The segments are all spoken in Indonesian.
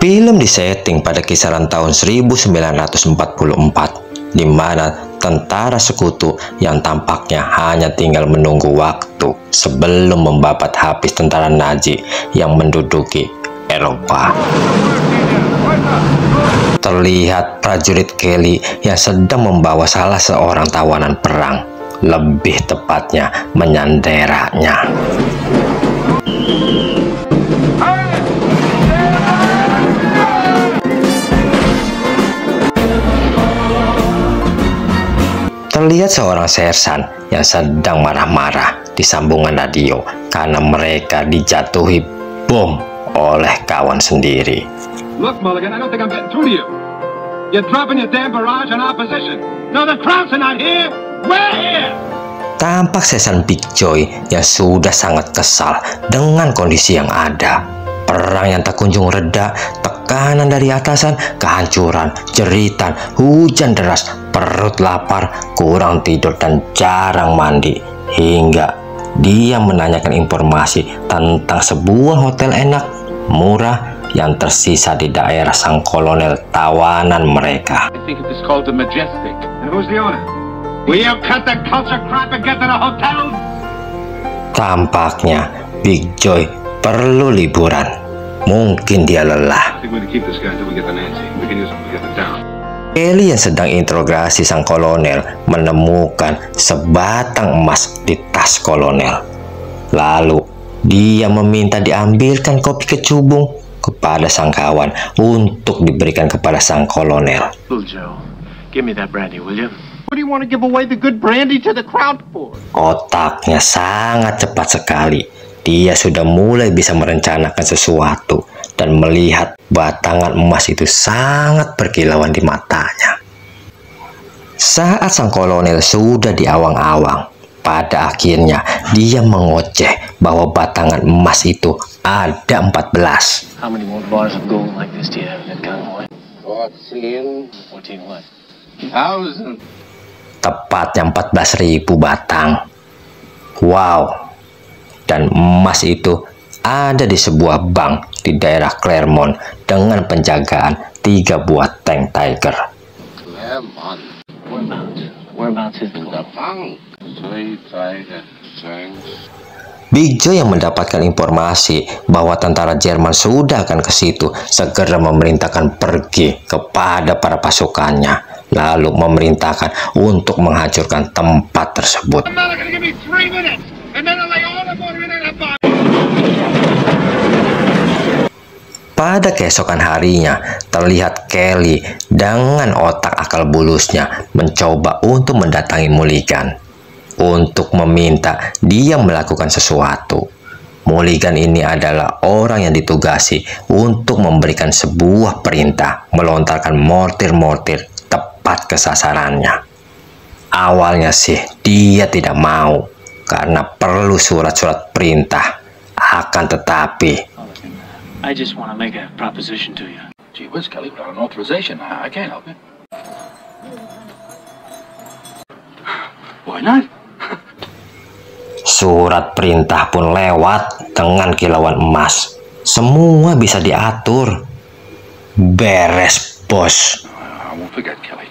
Film disetting pada kisaran tahun 1944, di mana tentara sekutu yang tampaknya hanya tinggal menunggu waktu sebelum membabat habis tentara Nazi yang menduduki Eropa. Terlihat prajurit Kelly yang sedang membawa salah seorang tawanan perang, lebih tepatnya menyanderanya. Terlihat seorang sersan yang sedang marah-marah di sambungan radio karena mereka dijatuhi bom oleh kawan sendiri. Look, Mulligan, I don't think I'm getting through to you. You're dropping your damn barrage on our position. No, the Krauts are not here. We're here. Tampak sersan Big Joy yang sudah sangat kesal dengan kondisi yang ada. Perang yang tak kunjung reda, tekanan dari atasan, kehancuran, jeritan, hujan deras, perut lapar, kurang tidur, dan jarang mandi. Hingga dia menanyakan informasi tentang sebuah hotel enak, murah, yang tersisa di daerah sang kolonel tawanan mereka. I think it is called the Majestic. And who's the owner? Will you cut the culture crap and get to the hotel? Tampaknya Big Joy perlu liburan. Mungkin dia lelah. Kelly yang sedang interogasi sang kolonel menemukan sebatang emas di tas kolonel. Lalu dia meminta diambilkan kopi kecubung kepada sang kawan untuk diberikan kepada sang kolonel. Joe, give me that brandy, will you? What do you want to give away the good brandy to the crowd for? Otaknya sangat cepat sekali. Dia sudah mulai bisa merencanakan sesuatu dan melihat batangan emas itu sangat berkilauan di matanya. Saat sang kolonel sudah di awang-awang, pada akhirnya dia mengoceh bahwa batangan emas itu ada 14. How many more bars of gold like this do you have in that convoy? 14 what? 1,000. Tepatnya 14.000 batang. Wow. Dan emas itu ada di sebuah bank di daerah Claremont dengan penjagaan 3 buah tank Tiger. Whereabouts is the bank? Big Joe yang mendapatkan informasi bahwa tentara Jerman sudah akan ke situ segera memerintahkan pergi kepada para pasukannya, lalu memerintahkan untuk menghancurkan tempat tersebut. Pada keesokan harinya, terlihat Kelly dengan otak akal bulusnya mencoba untuk mendatangi Mulligan untuk meminta dia melakukan sesuatu. Mulligan ini adalah orang yang ditugasi untuk memberikan sebuah perintah, melontarkan mortir-mortir tepat ke sasarannya. Awalnya sih dia tidak mau karena perlu surat-surat perintah. Akan tetapi, I just want to make a proposition to you. Gee whiz, Kelly, without an authorization, I can't help you. Why not? surat perintah pun lewat dengan kilauan emas. Semua bisa diatur. Beres, bos. I won't forget, Kelly.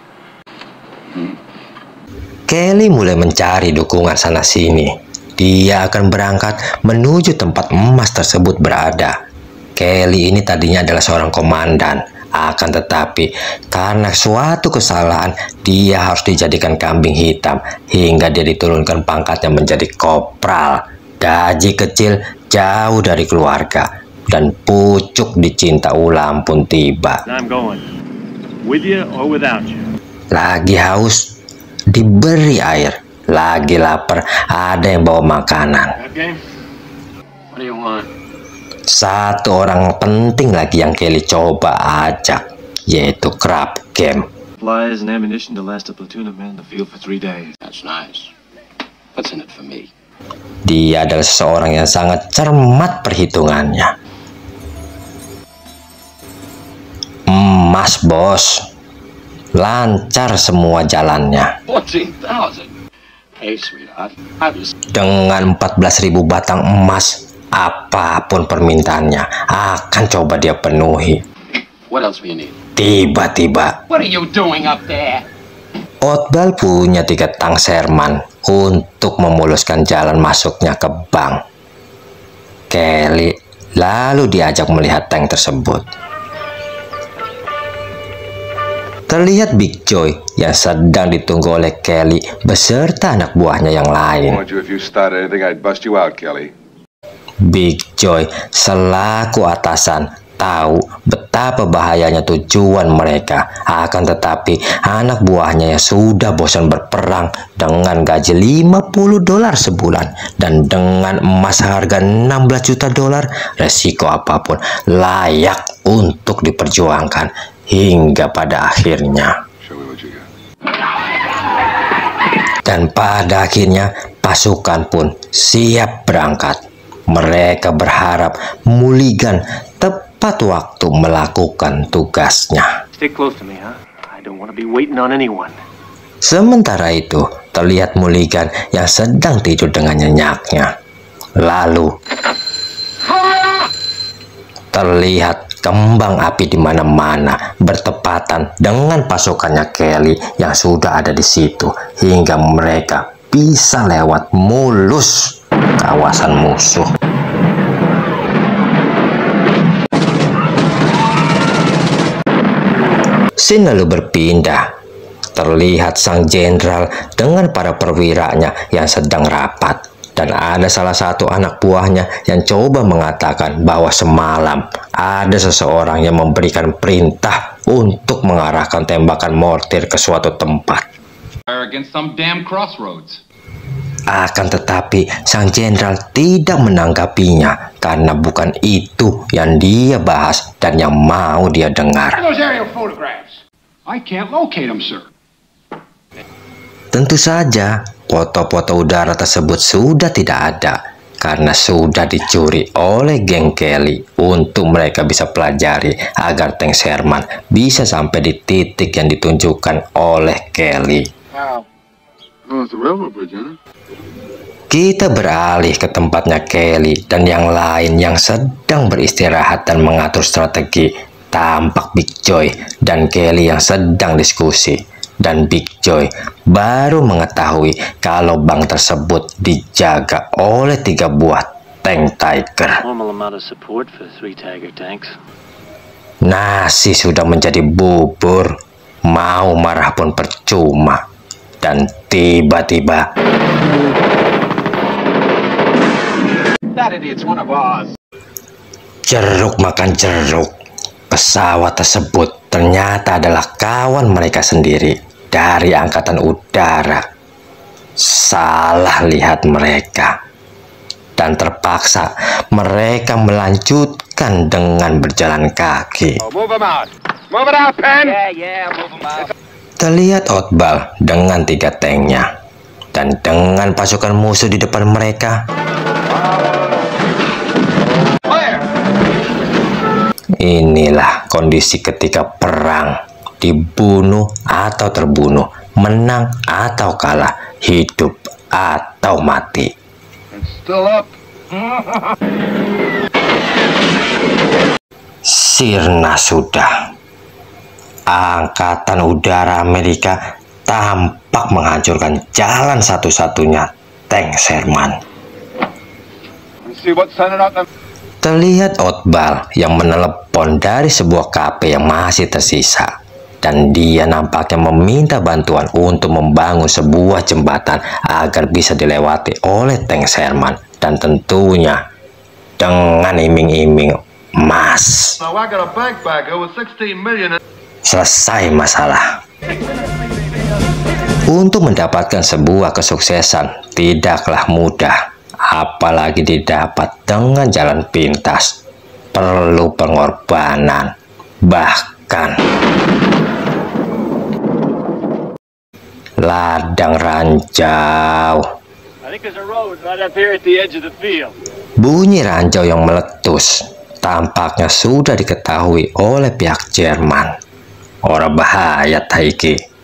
Kelly mulai mencari dukungan sana-sini. Dia akan berangkat menuju tempat emas tersebut berada. Kelly ini tadinya adalah seorang komandan. Akan tetapi, karena suatu kesalahan, dia harus dijadikan kambing hitam hingga dia diturunkan pangkatnya menjadi kopral. Gaji kecil, jauh dari keluarga, dan pucuk dicinta ulam pun tiba. Lagi haus, diberi air. Lagi lapar, ada yang bawa makanan. Satu orang penting lagi yang Kelly coba ajak, yaitu Crab Game. Supplies and ammunition to last a platoon of men in the field for 3 days. That's nice. What's in it for me? Dia adalah seseorang yang sangat cermat perhitungannya. Emas, bos. Lancar semua jalannya. 14,000. Hey, sweetheart. Dengan 14.000 batang emas, apapun permintaannya akan coba dia penuhi. What else do you need? Tiba-tiba, What are you doing up there? Otbal punya 3 tang Sherman untuk memuluskan jalan masuknya ke bank. Kelly lalu diajak melihat tank tersebut. Terlihat Big Joy yang sedang ditunggu oleh Kelly beserta anak buahnya yang lain. If you start anything, I'd bust you out, Kelly. Big Joy selaku atasan tahu betapa bahayanya tujuan mereka. Akan tetapi anak buahnya yang sudah bosan berperang dengan gaji $50 sebulan dan dengan emas harga $16 juta, resiko apapun layak untuk diperjuangkan hingga pada akhirnya. Dan pada akhirnya pasukan pun siap berangkat. Mereka berharap Mulligan tepat waktu melakukan tugasnya. Stay close to me, huh? I don't want to be waiting on anyone. Sementara itu, terlihat Mulligan yang sedang tidur dengan nyenyaknya. Lalu, terlihat kembang api di mana-mana bertepatan dengan pasukannya Kelly yang sudah ada di situ hingga mereka bisa lewat mulus kawasan musuh. Scene lalu berpindah. Terlihat sang jenderal dengan para perwiranya yang sedang rapat. Dan ada salah satu anak buahnya yang coba mengatakan bahwa semalam ada seseorang yang memberikan perintah untuk mengarahkan tembakan mortir ke suatu tempat. Against some damn crossroads. Akan tetapi sang jenderal tidak menanggapinya karena bukan itu yang dia bahas dan yang mau dia dengar. Those aerial photographs. I can't locate them, sir. Tentu saja foto-foto udara tersebut sudah tidak ada karena sudah dicuri oleh geng Kelly untuk mereka bisa pelajari agar tank Sherman bisa sampai di titik yang ditunjukkan oleh Kelly. Kita beralih ke tempatnya Kelly dan yang lain yang sedang beristirahat dan mengatur strategi. Tampak Big Joy dan Kelly yang sedang diskusi. Dan Big Joy baru mengetahui kalau bank tersebut dijaga oleh 3 buah tank Tiger. Normal amount of support for 3 Tiger tanks. Nasi sudah menjadi bubur, mau marah pun percuma. Dan tiba-tiba jeruk makan jeruk. Pesawat tersebut ternyata adalah kawan mereka sendiri dari angkatan udara. Salah lihat mereka. Dan terpaksa mereka melanjutkan dengan berjalan kaki. Move them out. Move it out, Penn. Move them out. Terlihat Otbal dengan 3 tanknya dan dengan pasukan musuh di depan mereka. Inilah kondisi ketika perang, dibunuh atau terbunuh, menang atau kalah, hidup atau mati. Still up. Sirna sudah. Angkatan Udara Amerika tampak menghancurkan jalan satu-satunya tank Sherman. See what's sending out them. Terlihat Otbal yang menelepon dari sebuah kafe yang masih tersisa. Dan dia nampaknya meminta bantuan untuk membangun sebuah jembatan agar bisa dilewati oleh tank Sherman. Dan tentunya dengan iming-iming emas. Now I got a bank bagger with 16 million. Selesai masalah. Untuk mendapatkan sebuah kesuksesan tidaklah mudah. Apalagi didapat dengan jalan pintas, perlu pengorbanan, bahkan ladang ranjau. Bunyi ranjau yang meletus tampaknya sudah diketahui oleh pihak Jerman. Ora bahaya Taiki.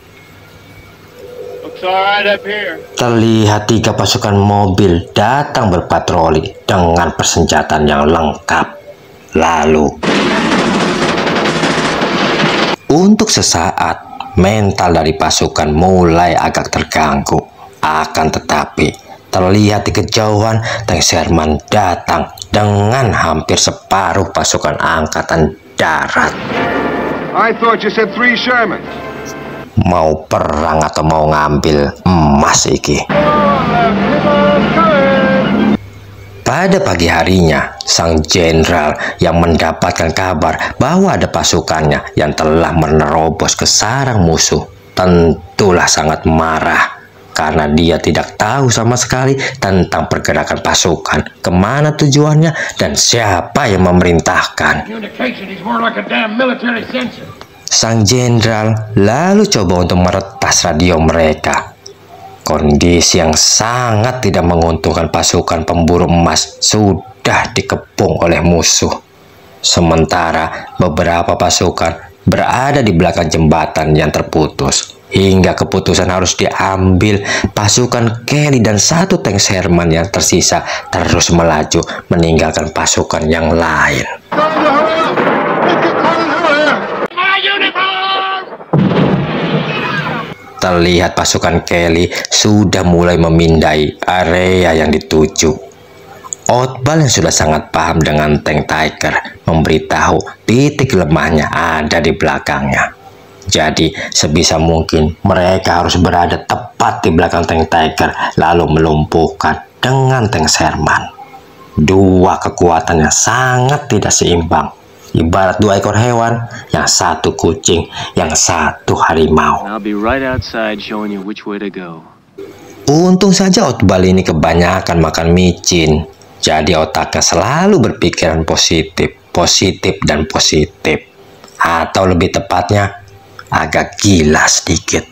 Terlihat 3 pasukan mobil datang berpatroli dengan persenjataan yang lengkap. Lalu Untuk sesaat, mental dari pasukan mulai agak terganggu. Akan tetapi, terlihat di kejauhan tank Sherman datang dengan hampir separuh pasukan angkatan darat. I thought you said 3 Shermans. Mau perang atau mau ngambil emas iki? Pada pagi harinya, sang jenderal yang mendapatkan kabar bahwa ada pasukannya yang telah menerobos ke sarang musuh tentulah sangat marah karena dia tidak tahu sama sekali tentang pergerakan pasukan, kemana tujuannya, dan siapa yang memerintahkan. Communication is more like a damn military sensor. Sang jenderal lalu coba untuk meretas radio mereka. Kondisi yang sangat tidak menguntungkan pasukan pemburu emas sudah dikepung oleh musuh. Sementara beberapa pasukan berada di belakang jembatan yang terputus. Hingga keputusan harus diambil, pasukan Kelly dan 1 tank Sherman yang tersisa terus melaju meninggalkan pasukan yang lain. Terlihat pasukan Kelly sudah mulai memindai area yang dituju. Oddball yang sudah sangat paham dengan tank Tiger memberitahu titik lemahnya ada di belakangnya. Jadi sebisa mungkin mereka harus berada tepat di belakang tank Tiger lalu melumpuhkan dengan tank Sherman. Dua kekuatan yang sangat tidak seimbang. Ibarat 2 ekor hewan, yang 1 kucing, yang 1 harimau. I'll be right outside showing you which way to go. Untung saja Oddball ini kebanyakan makan micin. Jadi otaknya selalu berpikiran positif, positif dan positif. Atau lebih tepatnya, agak gila sedikit.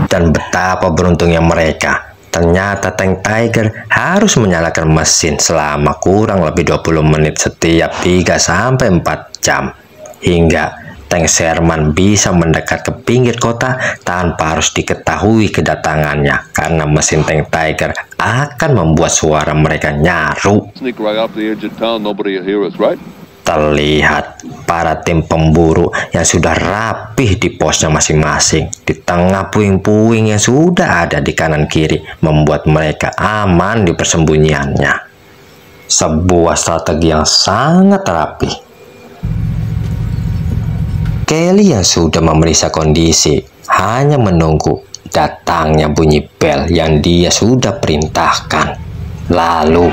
Dan betapa beruntungnya mereka. Ternyata tank Tiger harus menyalakan mesin selama kurang lebih 20 menit setiap 3-4 jam. Hingga tank Sherman bisa mendekat ke pinggir kota tanpa harus diketahui kedatangannya. Karena mesin tank Tiger akan membuat suara mereka nyaru. Sneak right off the edge of town, nobody will hear us, right? Terlihat para tim pemburu yang sudah rapih di posnya masing-masing di tengah puing-puing yang sudah ada di kanan kiri membuat mereka aman di persembunyiannya. Sebuah strategi yang sangat rapi. Kelly yang sudah memeriksa kondisi hanya menunggu datangnya bunyi bel yang dia sudah perintahkan. Lalu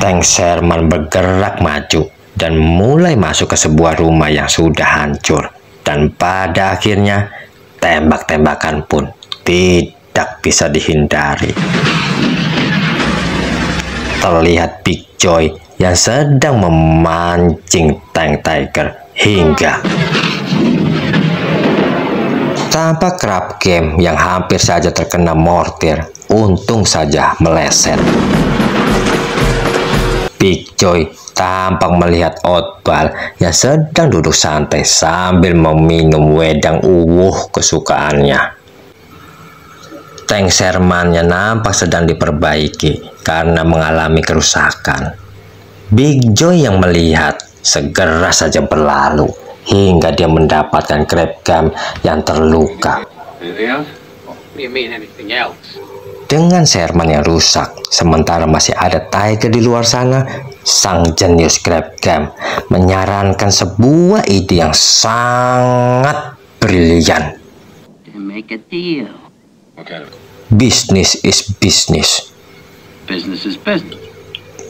tank Sherman bergerak maju dan mulai masuk ke sebuah rumah yang sudah hancur. Dan pada akhirnya, tembak-tembakan pun tidak bisa dihindari. Terlihat Big Joy yang sedang memancing tank Tiger hingga tampak Crab Game yang hampir saja terkena mortir, untung saja meleset. Big Joy tampak melihat Oddball yang sedang duduk santai sambil meminum wedang kesukaannya. Tank Sherman-nya nampak sedang diperbaiki karena mengalami kerusakan. Big Joy yang melihat segera saja berlalu hingga dia mendapatkan Crab Game yang terluka. Anything else? What do you mean anything else? Dengan Sherman yang rusak, sementara masih ada Tiger di luar sana, sang jenius Crab Game menyarankan sebuah ide yang sangat brilian. Make a deal. Okay. Business is business. Business is business.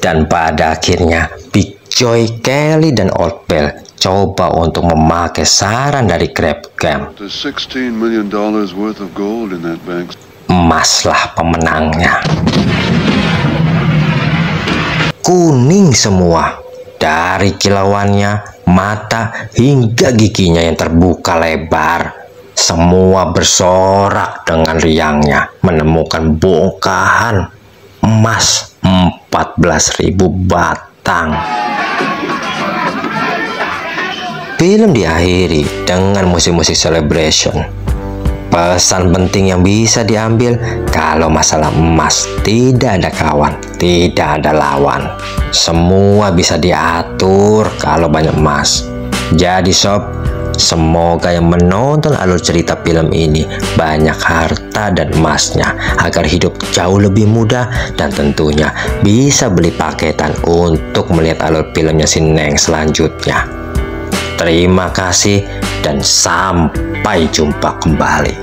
Dan pada akhirnya, Big Joy, Kelly, dan Oddball coba untuk memakai saran dari Crab Game. There's $16 million worth of gold in that bank. Emaslah pemenangnya. Kuning semua, dari kilauannya, mata hingga giginya yang terbuka lebar. Semua bersorak dengan riangnya menemukan bongkahan emas 14.000 batang. Film diakhiri dengan musik-musik celebration. Pesan penting yang bisa diambil, kalau masalah emas tidak ada kawan, tidak ada lawan. Semua bisa diatur kalau banyak emas. Jadi sob, semoga yang menonton alur cerita film ini banyak harta dan emasnya agar hidup jauh lebih mudah, dan tentunya bisa beli paketan untuk melihat alur filmnya si Neng selanjutnya. Terima kasih dan sampai jumpa kembali.